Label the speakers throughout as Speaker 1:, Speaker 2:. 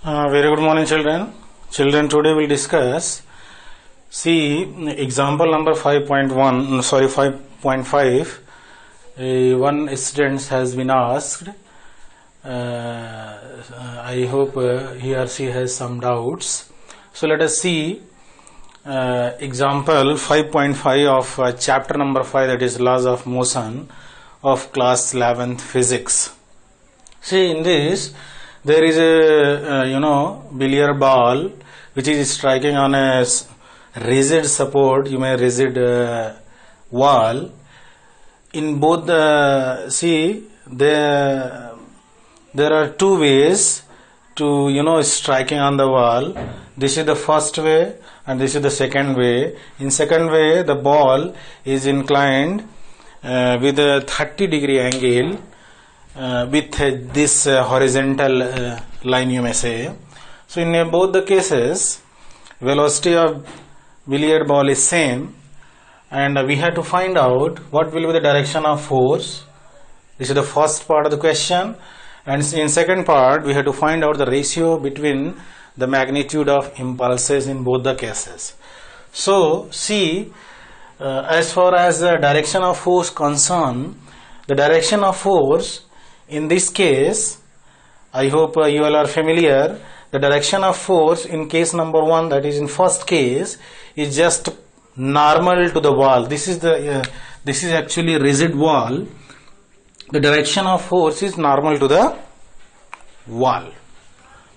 Speaker 1: Very good morning, children. Children, today we'll discuss. See example number 5.1. Sorry, 5.5. One student has been asked. I hope he or she has some doubts. So let us see example 5.5 of chapter number 5, that is laws of motion of class 11th physics. See, in this there is a billiard ball which is striking on a rigid support, rigid wall. In both the there are two ways to striking on the wall. This is the first way and this is the second way. In second way, the ball is inclined with a 30-degree angle with this horizontal line, you may say. So in both the cases, velocity of billiard ball is same, and we have to find out what will be the direction of force. This is the first part of the question, and in second part we have to find out the ratio between the magnitude of impulses in both the cases. So see, as far as the direction of force concerned, the direction of force in this case, I hope you all are familiar. The direction of force in case number 1, that is in first case, is just normal to the wall. This is actually rigid wall. The direction of force is normal to the wall.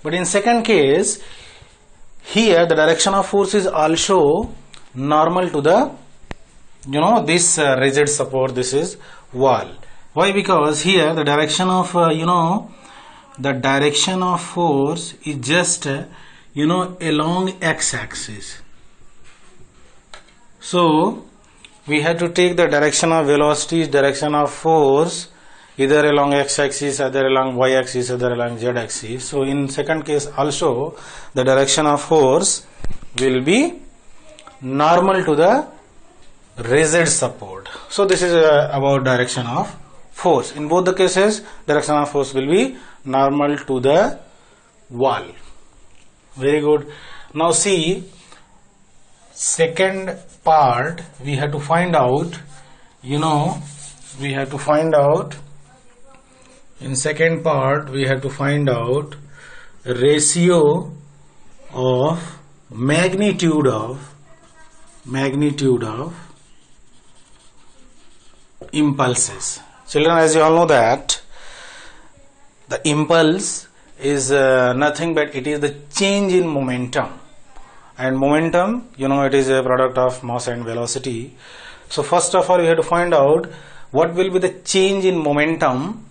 Speaker 1: But in second case, here the direction of force is also normal to the this rigid support. This is wall. Why? Because here the direction of the direction of force is just along x-axis. So we have to take the direction of velocity, direction of force, either along x-axis, either along y-axis, either along z-axis. So in second case also the direction of force will be normal to the rigid support. So this is about direction of force. In both the cases, direction of force will be normal to the wall. Very good. Now see, second part we have to find out, in second part we have to find out ratio of magnitude of impulses. Children, as you all know that the impulse is nothing but it is the change in momentum, and momentum it is a product of mass and velocity. So first of all we have to find out what will be the change in momentum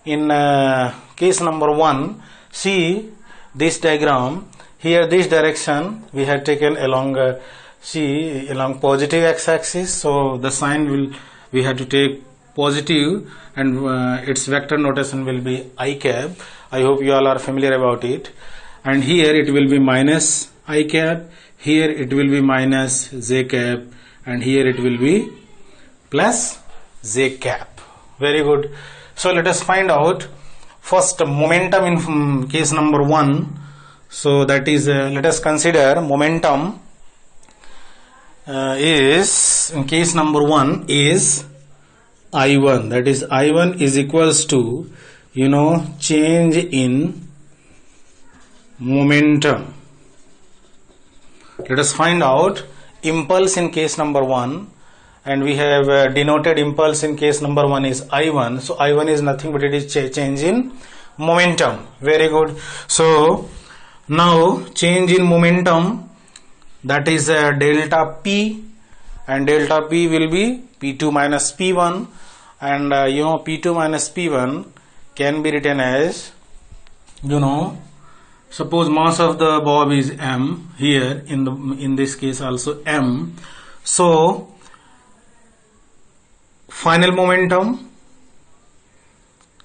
Speaker 1: in case number 1. See this diagram here, this direction we have taken along along positive x-axis, so the sign we have to take positive, and its vector notation will be I cap. I hope you all are familiar about it. And here it will be minus I cap, here it will be minus j cap, and here it will be plus j cap. Very good. So let us find out first momentum in case number 1. So that is let us consider momentum is in case number 1 is I1, that is I1 is equals to change in momentum. Let us find out impulse in case number 1, and we have denoted impulse in case number 1 is I1. So I1 is nothing but it is change in momentum. Very good. So now change in momentum, that is delta P, and delta P will be P2 minus P1, and P2 minus P1 can be written as suppose mass of the bob is m, here in this case also m. So final momentum,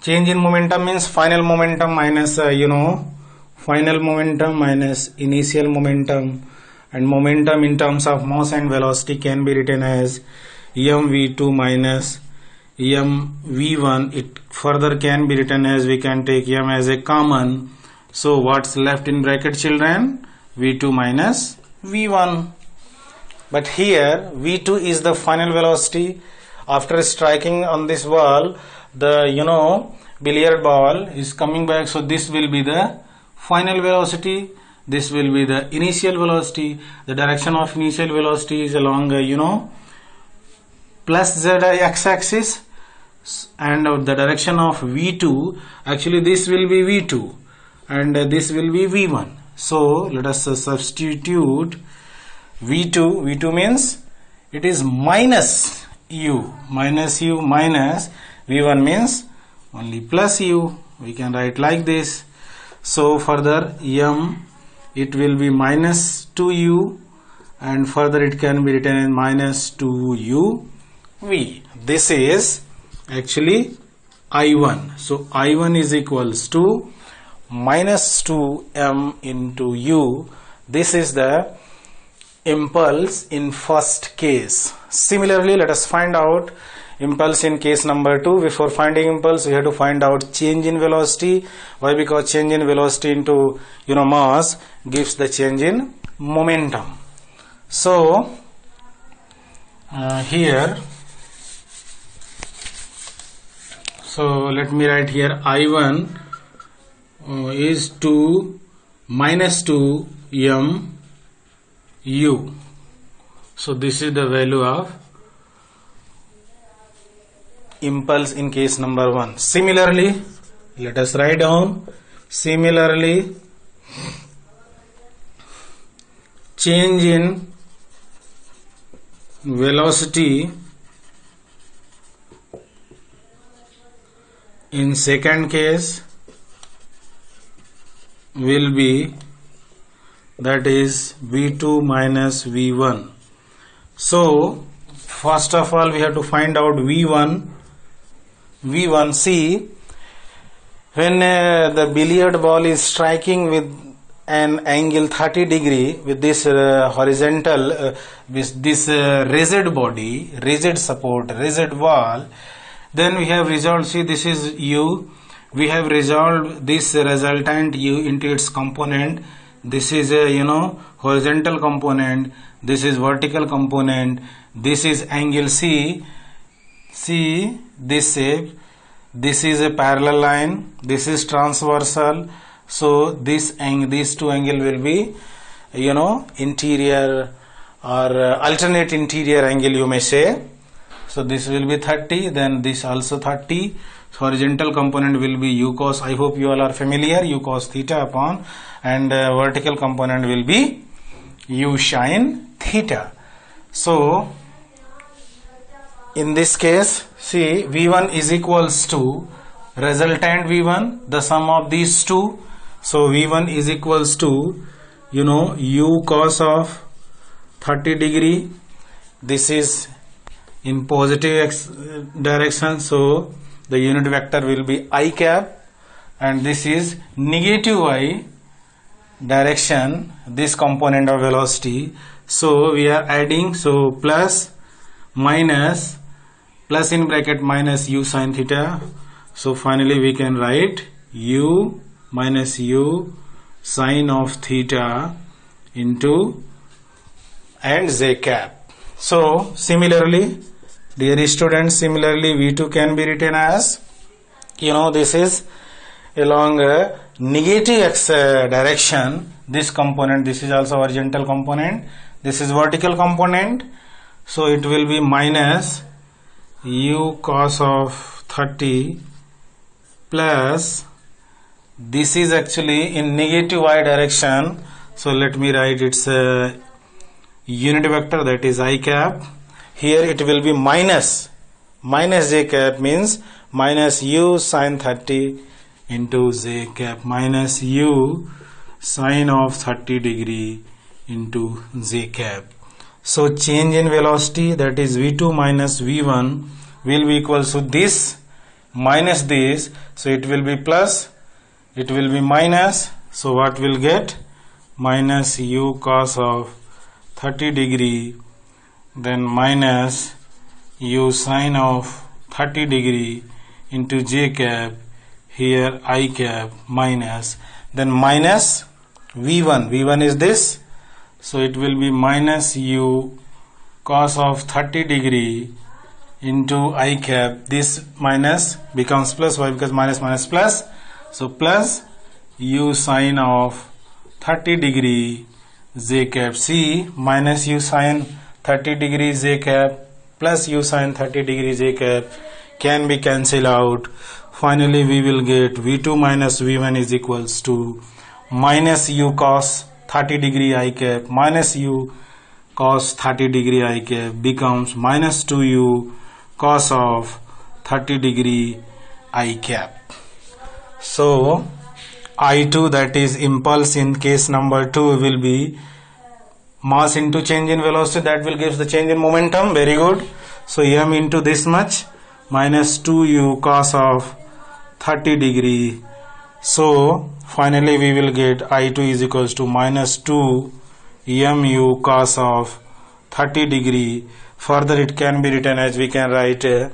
Speaker 1: change in momentum means final momentum minus final momentum minus initial momentum, and momentum in terms of mass and velocity can be written as mv2 minus mv1. It further can be written as, we can take m as a common, So what's left in bracket, children? v2 minus v1. But here v2 is the final velocity. After striking on this wall, the billiard ball is coming back, so this will be the final velocity, this will be the initial velocity. The direction of initial velocity is along plus z x-axis, and the direction of v2, actually this will be v2 and this will be v1. So let us substitute v2 means it is minus u minus v1 means only plus u. We can write like this. So further it will be minus 2u, and further it can be written in minus 2uv. This is actually I1. So I1 is equals to minus 2m into u. This is the impulse in first case. Similarly, let us find out impulse in case number 2. Before finding impulse, we have to find out change in velocity. Why? Because change in velocity into mass gives the change in momentum. So here, so let me write here I1 is 2 minus 2m u. So this is the value of impulse in case number 1. Similarly, let us write down, similarly change in velocity in second case will be, that is v2 minus v1. So first of all we have to find out v1. See, when the billiard ball is striking with an angle 30 degree with this horizontal with this rigid body, rigid support, rigid wall, then we have resolved, see this is u, we have resolved this resultant u into its component. This is a horizontal component, this is vertical component, this is angle C. See this shape, this is a parallel line, this is transversal. So these two angle will be interior or alternate interior angle, you may say. So this will be 30, then this also 30. Horizontal component will be u cos, I hope you all are familiar, u cos theta upon, and vertical component will be u sin theta. So in this case, see v1 is equals to resultant v1, the sum of these two. So v1 is equals to u cos of 30 degree. This is in positive x direction, so the unit vector will be I cap, and this is negative y direction, this component of velocity. So we are adding, so plus minus, plus in bracket minus u sin theta. So finally we can write u minus u sin of theta into and j cap. So similarly, dear students, similarly v2 can be written as, this is along a negative x direction, this component, this is also horizontal component, this is vertical component. So it will be minus u cos of 30 plus, this is actually in negative y direction. So let me write its unit vector, that is I cap. Here it will be minus j cap, means minus u sin 30 into j cap, minus u sin of 30 degree into j cap. So change in velocity, that is v2 minus v1, will be equal to this minus this. So it will be plus, it will be minus. So what will get? Minus u cos of 30 degree, then minus u sin of 30 degree into j cap. here I cap minus, then minus V1. V1 is this, so it will be minus U cos of 30 degree into I cap. This minus becomes plus. Why? Because minus minus plus. So plus U sine of 30 degree j cap. See, minus U sine 30 degree j cap plus U sine 30 degree j cap can be cancelled out. Finally, we will get V2 minus V1 is equals to minus U cos 30 degree I cap minus U cos 30 degree I cap becomes minus 2U cos of 30 degree I cap. So I2, that is impulse in case number 2, will be mass into change in velocity, that will give the change in momentum. Very good. So m into this much minus 2U cos of 30 degree. So finally we will get I2 is equals to minus 2 mu cos of 30 degree. Further it can be written as, we can write the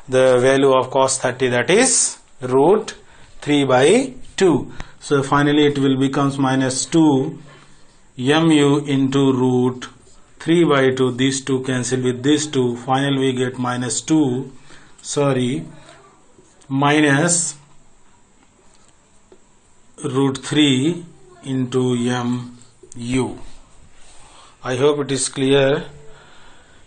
Speaker 1: value of cos 30, that is root 3 by 2. So finally it will becomes minus 2 mu into root 3 by 2. These two cancel with these two. Finally we get minus minus root 3 into mu. I hope it is clear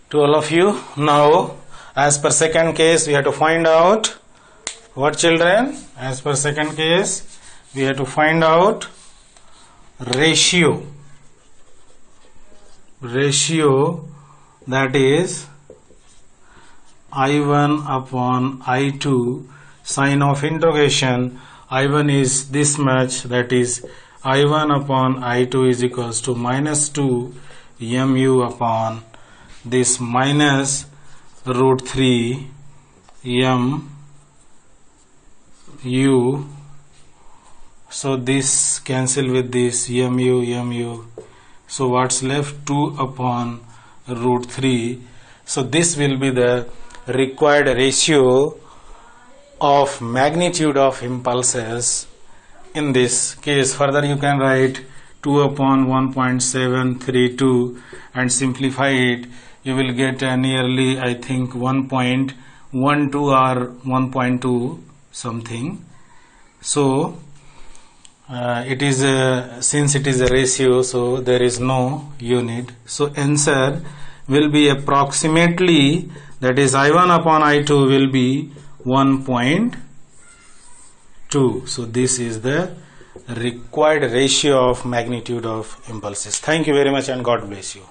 Speaker 1: to all of you. Now, as per second case, we have to find out what, children? As per second case, we have to find out ratio, that is I1 upon I2 sign of interrogation. I1 is this much, that is I1 upon I2 is equals to minus 2 mu upon this minus root 3 mu. So this cancel with this mu. So what's left? 2 upon root 3. So this will be the required ratio of magnitude of impulses in this case. Further you can write 2 upon 1.732 and simplify it. You will get nearly, I think, 1.12 or 1.2 something. So it is since it is a ratio, so there is no unit. So answer will be approximately, that is I1 upon I2 will be 1.2. So this is the required ratio of magnitude of impulses. Thank you very much and God bless you.